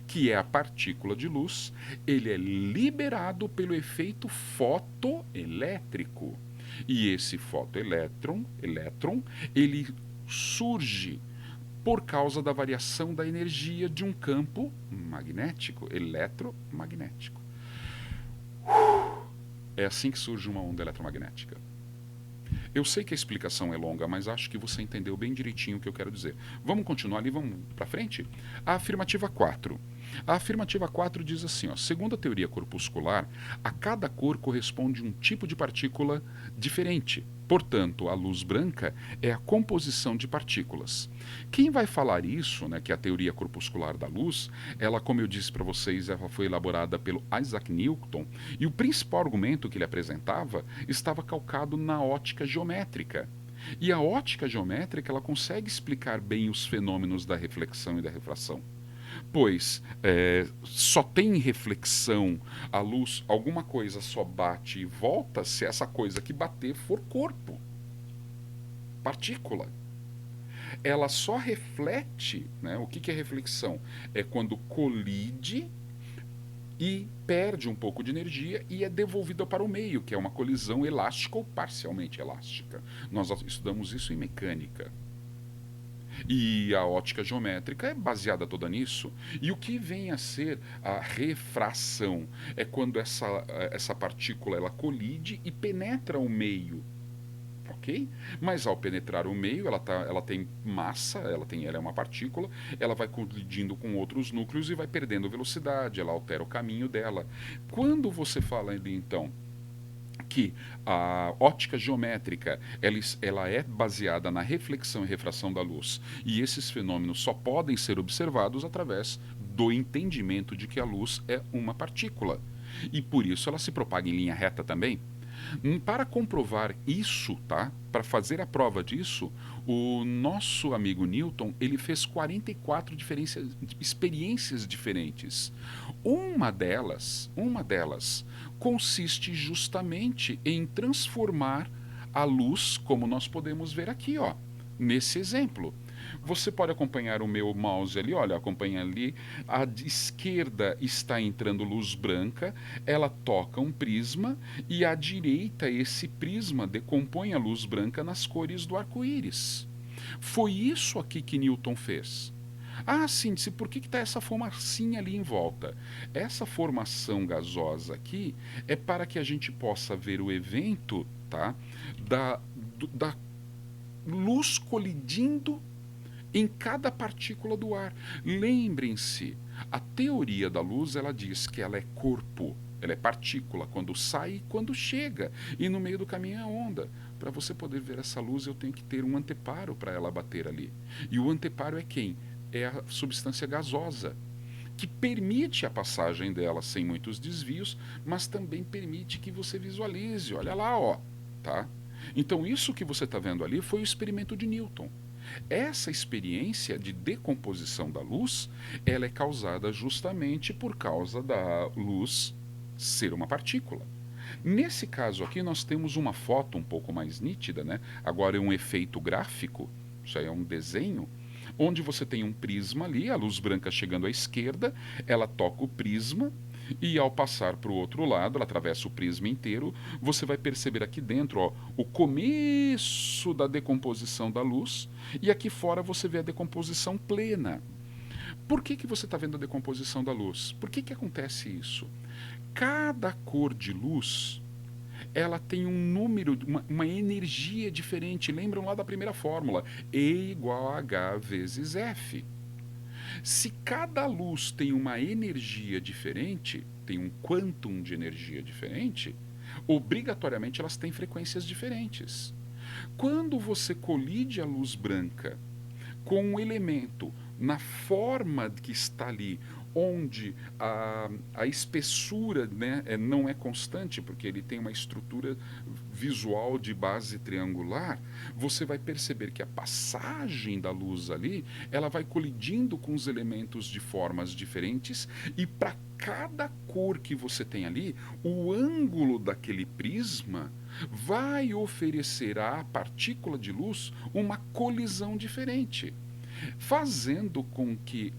que é a partícula de luz, ele é liberado pelo efeito fotoelétrico. E esse fotoelétron, ele surge por causa da variação da energia de um campo magnético, eletromagnético. É assim que surge uma onda eletromagnética. Eu sei que a explicação é longa, mas acho que você entendeu bem direitinho o que eu quero dizer. Vamos continuar ali, vamos para frente? A afirmativa 4. A afirmativa 4 diz assim, ó, segundo a teoria corpuscular, a cada cor corresponde um tipo de partícula diferente. Portanto, a luz branca é a composição de partículas. Quem vai falar isso, né, que é a teoria corpuscular da luz, ela, como eu disse para vocês, ela foi elaborada pelo Isaac Newton, e o principal argumento que ele apresentava estava calcado na ótica geométrica. E a ótica geométrica ela consegue explicar bem os fenômenos da reflexão e da refração. Pois só tem reflexão, a luz, alguma coisa só bate e volta se essa coisa que bater for corpo, partícula. Ela só reflete, né? O que é reflexão? É quando colide e perde um pouco de energia e é devolvida para o meio, que é uma colisão elástica ou parcialmente elástica. Nós estudamos isso em mecânica. E a ótica geométrica é baseada toda nisso. E o que vem a ser a refração? É quando essa partícula ela colide e penetra o meio. Ok? Mas ao penetrar o meio, ela tem massa, ela é uma partícula, ela vai colidindo com outros núcleos e vai perdendo velocidade, ela altera o caminho dela. Quando você fala ali, então, que a ótica geométrica ela é baseada na reflexão e refração da luz, e esses fenômenos só podem ser observados através do entendimento de que a luz é uma partícula. E por isso ela se propaga em linha reta também. Para comprovar isso, tá? Para fazer a prova disso, o nosso amigo Newton, ele fez 44 experiências diferentes. Uma delas consiste justamente em transformar a luz, como nós podemos ver aqui, ó, nesse exemplo. Você pode acompanhar o meu mouse ali, olha, acompanha ali. À esquerda está entrando luz branca, ela toca um prisma e à direita esse prisma decompõe a luz branca nas cores do arco-íris. Foi isso aqui que Newton fez. Ah, Síndice, por que está essa fumacinha ali em volta? Essa formação gasosa aqui é para que a gente possa ver o evento, tá? Da luz colidindo em cada partícula do ar. Lembrem-se, a teoria da luz ela diz que ela é corpo, ela é partícula, quando sai e quando chega, e no meio do caminho é onda. Para você poder ver essa luz, eu tenho que ter um anteparo para ela bater ali. E o anteparo é quem? É a substância gasosa, que permite a passagem dela sem muitos desvios, mas também permite que você visualize. Olha lá, ó, tá? Então isso que você está vendo ali foi o experimento de Newton. Essa experiência de decomposição da luz, ela é causada justamente por causa da luz ser uma partícula. Nesse caso aqui nós temos uma foto um pouco mais nítida, né? Agora é um efeito gráfico, isso aí é um desenho, onde você tem um prisma ali, a luz branca chegando à esquerda, ela toca o prisma e ao passar para o outro lado, ela atravessa o prisma inteiro, você vai perceber aqui dentro, ó, o começo da decomposição da luz, e aqui fora você vê a decomposição plena. Por que você está vendo a decomposição da luz? Por que acontece isso? Cada cor de luz ela tem um número, uma energia diferente. Lembram lá da primeira fórmula? E igual a H vezes F. Se cada luz tem uma energia diferente, tem um quantum de energia diferente, obrigatoriamente elas têm frequências diferentes. Quando você colide a luz branca com um elemento na forma que está ali, onde a espessura, né, não é constante, porque ele tem uma estrutura visual de base triangular, você vai perceber que a passagem da luz ali, ela vai colidindo com os elementos de formas diferentes, e para cada cor que você tem ali, o ângulo daquele prisma vai oferecer à partícula de luz uma colisão diferente, fazendo com que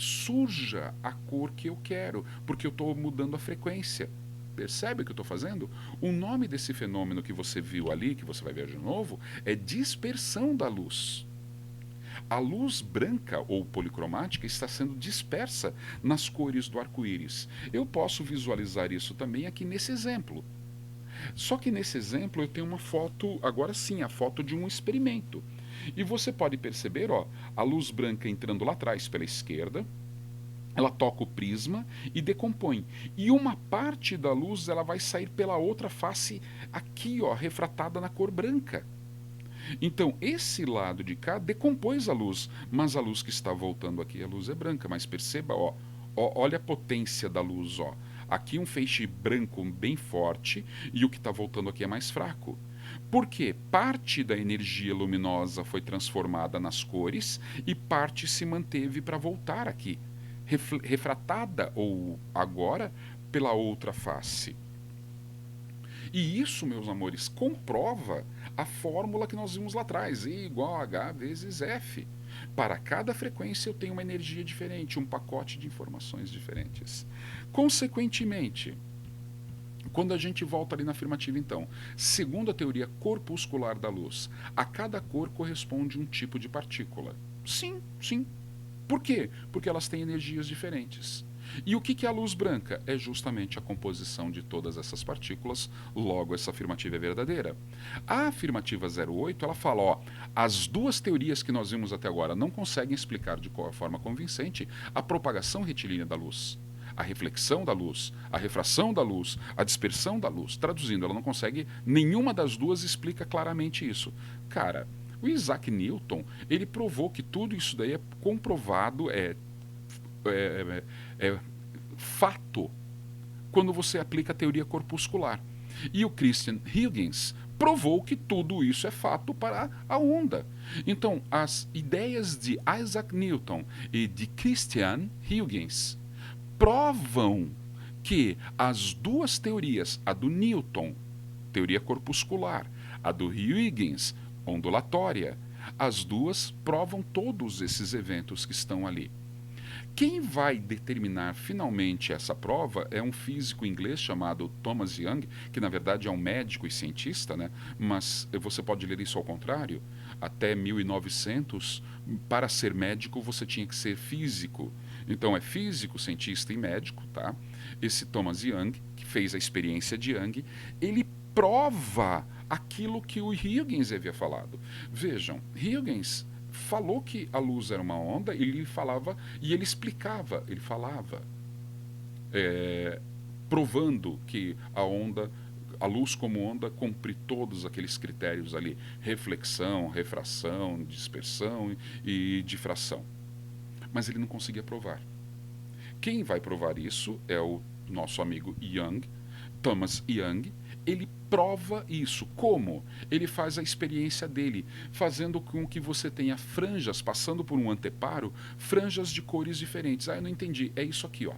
surja a cor que eu quero, porque eu estou mudando a frequência. Percebe o que eu estou fazendo? O nome desse fenômeno que você viu ali, que você vai ver de novo, é dispersão da luz. A luz branca ou policromática está sendo dispersa nas cores do arco-íris. Eu posso visualizar isso também aqui nesse exemplo. Só que nesse exemplo eu tenho uma foto, agora sim, a foto de um experimento. E você pode perceber, ó, a luz branca entrando lá atrás pela esquerda, ela toca o prisma e decompõe. E uma parte da luz ela vai sair pela outra face aqui, ó, refratada na cor branca. Então, esse lado de cá decompôs a luz, mas a luz que está voltando aqui, a luz é branca. Mas perceba, ó, olha a potência da luz, ó. Aqui um feixe branco bem forte e o que está voltando aqui é mais fraco. Porque parte da energia luminosa foi transformada nas cores e parte se manteve para voltar aqui, refratada ou agora pela outra face. E isso, meus amores, comprova a fórmula que nós vimos lá atrás, E igual a H vezes F. Para cada frequência eu tenho uma energia diferente, um pacote de informações diferentes. Consequentemente, quando a gente volta ali na afirmativa, então, segundo a teoria corpuscular da luz, a cada cor corresponde um tipo de partícula. Sim, sim. Por quê? Porque elas têm energias diferentes. E o que é a luz branca? É justamente a composição de todas essas partículas, logo essa afirmativa é verdadeira. A afirmativa 08, ela fala, ó, as duas teorias que nós vimos até agora não conseguem explicar de forma convincente a propagação retilínea da luz, a reflexão da luz, a refração da luz, a dispersão da luz. Traduzindo, ela não consegue, nenhuma das duas explica claramente isso. Cara, o Isaac Newton, ele provou que tudo isso daí é comprovado, é fato, quando você aplica a teoria corpuscular. E o Christian Huygens provou que tudo isso é fato para a onda. Então, as ideias de Isaac Newton e de Christian Huygens provam que as duas teorias, a do Newton, teoria corpuscular, a do Huygens, ondulatória, as duas provam todos esses eventos que estão ali. Quem vai determinar finalmente essa prova é um físico inglês chamado Thomas Young, que na verdade é um médico e cientista, né? Mas você pode ler isso ao contrário. Até 1900, para ser médico, você tinha que ser físico. Então é físico, cientista e médico, tá? Esse Thomas Young, que fez a experiência de Young, ele prova aquilo que o Huygens havia falado. Vejam, Huygens falou que a luz era uma onda, ele falava e ele explicava, ele falava, provando que a luz como onda cumpre todos aqueles critérios ali, reflexão, refração, dispersão e difração. Mas ele não conseguia provar. Quem vai provar isso é o nosso amigo Young, Thomas Young. Ele prova isso. Como? Ele faz a experiência dele, fazendo com que você tenha franjas, passando por um anteparo, franjas de cores diferentes. Ah, eu não entendi. É isso aqui, ó.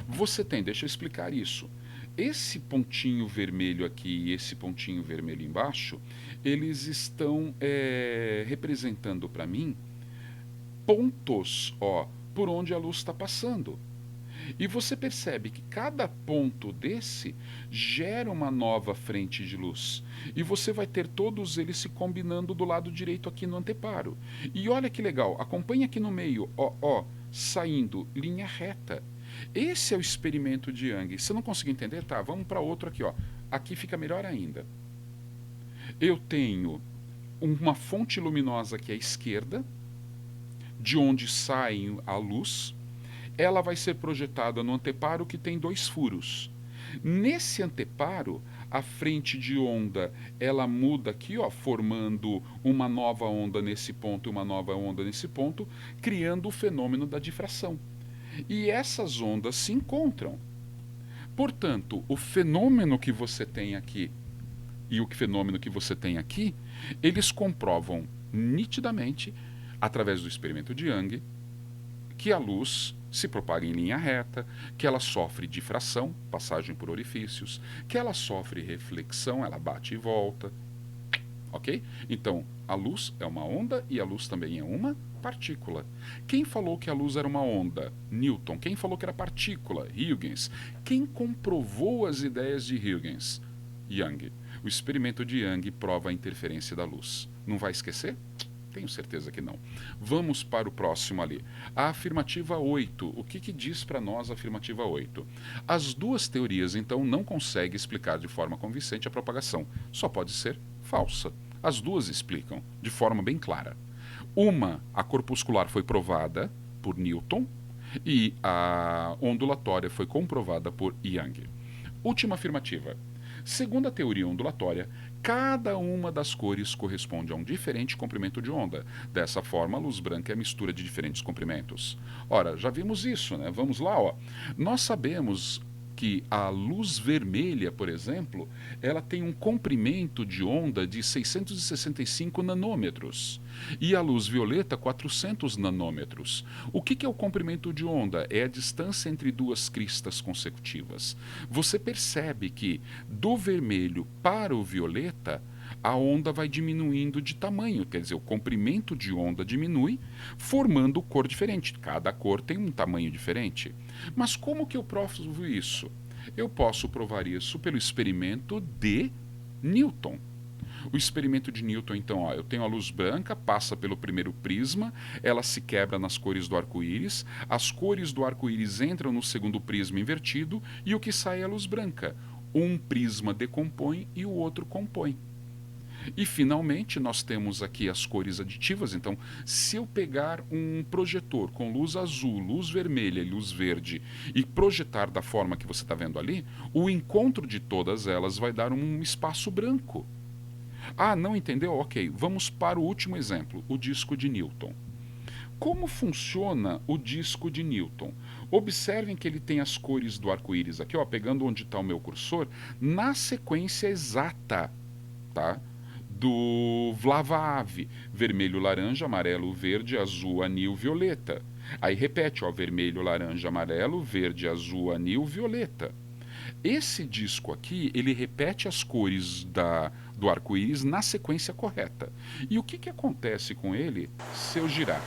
Você tem, deixa eu explicar isso. Esse pontinho vermelho aqui e esse pontinho vermelho embaixo, eles estão representando para mim pontos, ó, por onde a luz está passando. E você percebe que cada ponto desse gera uma nova frente de luz. E você vai ter todos eles se combinando do lado direito aqui no anteparo. E olha que legal, acompanhe aqui no meio, ó, saindo, linha reta. Esse é o experimento de Young. Se não conseguir entender, tá, vamos para outro aqui, ó. Aqui fica melhor ainda. Eu tenho uma fonte luminosa aqui à esquerda, de onde sai a luz. Ela vai ser projetada no anteparo que tem 2 furos. Nesse anteparo, a frente de onda, ela muda aqui, ó, formando uma nova onda nesse ponto e uma nova onda nesse ponto, criando o fenômeno da difração. E essas ondas se encontram. Portanto, o fenômeno que você tem aqui e o fenômeno que você tem aqui, eles comprovam nitidamente, através do experimento de Young, que a luz se propaga em linha reta, que ela sofre difração, passagem por orifícios, que ela sofre reflexão, ela bate e volta. Ok? Então, a luz é uma onda e a luz também é uma partícula. Quem falou que a luz era uma onda? Newton. Quem falou que era partícula? Huygens. Quem comprovou as ideias de Huygens? Young. O experimento de Young prova a interferência da luz. Não vai esquecer? Tenho certeza que não. Vamos para o próximo ali. A afirmativa 8. O que diz para nós a afirmativa 8? As duas teorias, então, não conseguem explicar de forma convincente a propagação. Só pode ser falsa. As duas explicam de forma bem clara. Uma, a corpuscular, foi provada por Newton e a ondulatória foi comprovada por Young. Última afirmativa. Segundo a teoria ondulatória, cada uma das cores corresponde a um diferente comprimento de onda. Dessa forma, a luz branca é a mistura de diferentes comprimentos. Ora, já vimos isso, né? Vamos lá, ó. Nós sabemos que a luz vermelha, por exemplo, ela tem um comprimento de onda de 665 nanômetros e a luz violeta 400 nanômetros. O que é o comprimento de onda? É a distância entre duas cristas consecutivas. Você percebe que do vermelho para o violeta a onda vai diminuindo de tamanho, quer dizer, o comprimento de onda diminui, formando cor diferente. Cada cor tem um tamanho diferente. Mas como que eu provo isso? Eu posso provar isso pelo experimento de Newton. O experimento de Newton, então, ó, eu tenho a luz branca, passa pelo primeiro prisma, ela se quebra nas cores do arco-íris, as cores do arco-íris entram no segundo prisma invertido e o que sai é a luz branca. Um prisma decompõe e o outro compõe. E, finalmente, nós temos aqui as cores aditivas. Então, se eu pegar um projetor com luz azul, luz vermelha e luz verde e projetar da forma que você está vendo ali, o encontro de todas elas vai dar um espaço branco. Ah, não entendeu? Ok, vamos para o último exemplo, o disco de Newton. Como funciona o disco de Newton? Observem que ele tem as cores do arco-íris aqui, ó, pegando onde está o meu cursor, na sequência exata, tá? Do Vlava-Ave, vermelho, laranja, amarelo, verde, azul, anil, violeta. Aí repete, ó, vermelho, laranja, amarelo, verde, azul, anil, violeta. Esse disco aqui, ele repete as cores do arco-íris na sequência correta. E o que acontece com ele se eu girar?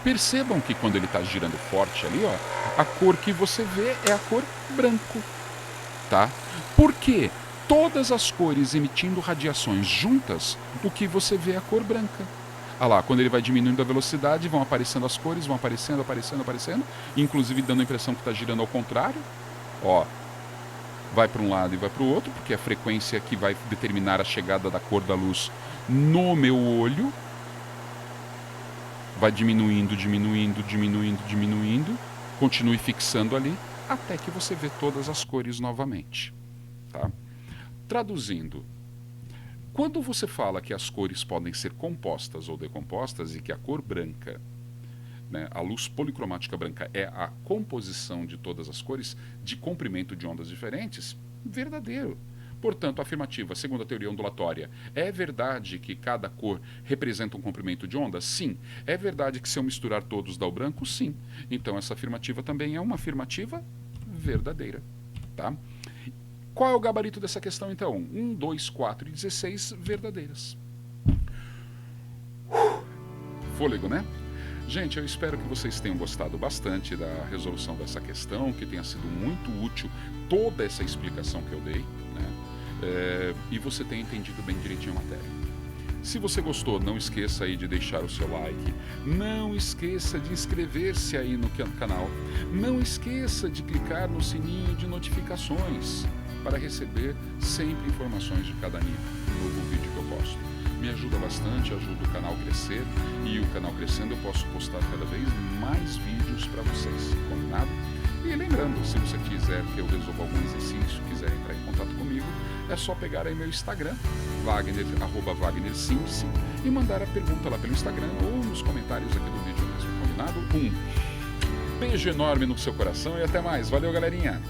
Percebam que quando ele está girando forte ali, ó, a cor que você vê é a cor branco, tá? Por quê? Todas as cores emitindo radiações juntas, o que você vê é a cor branca. Ah lá, quando ele vai diminuindo a velocidade, vão aparecendo as cores, vão aparecendo, inclusive dando a impressão que está girando ao contrário. Ó, vai para um lado e vai para o outro, porque é a frequência que vai determinar a chegada da cor da luz no meu olho. Vai diminuindo, continue fixando ali, até que você vê todas as cores novamente. Tá? Traduzindo, quando você fala que as cores podem ser compostas ou decompostas e que a cor branca, né, a luz policromática branca é a composição de todas as cores de comprimento de ondas diferentes, verdadeiro. Portanto, afirmativa, segundo a teoria ondulatória, é verdade que cada cor representa um comprimento de onda? Sim. É verdade que se eu misturar todos dá o branco? Sim. Então essa afirmativa também é uma afirmativa verdadeira. Tá? Qual é o gabarito dessa questão, então? 1, 2, 4 e 16 verdadeiras. Fôlego, né? Gente, eu espero que vocês tenham gostado bastante da resolução dessa questão, que tenha sido muito útil toda essa explicação que eu dei, né? E você tenha entendido bem direitinho a matéria. Se você gostou, não esqueça aí de deixar o seu like, não esqueça de inscrever-se aí no canal, não esqueça de clicar no sininho de notificações para receber sempre informações de cada novo vídeo que eu posto. Me ajuda bastante, ajuda o canal a crescer, e o canal crescendo eu posso postar cada vez mais vídeos para vocês, combinado? E lembrando, se você quiser que eu resolva algum exercício, quiser entrar em contato comigo, é só pegar aí meu Instagram, @WagnerSíntese, e mandar a pergunta lá pelo Instagram ou nos comentários aqui do vídeo mesmo, combinado? Um beijo enorme no seu coração e até mais. Valeu, galerinha!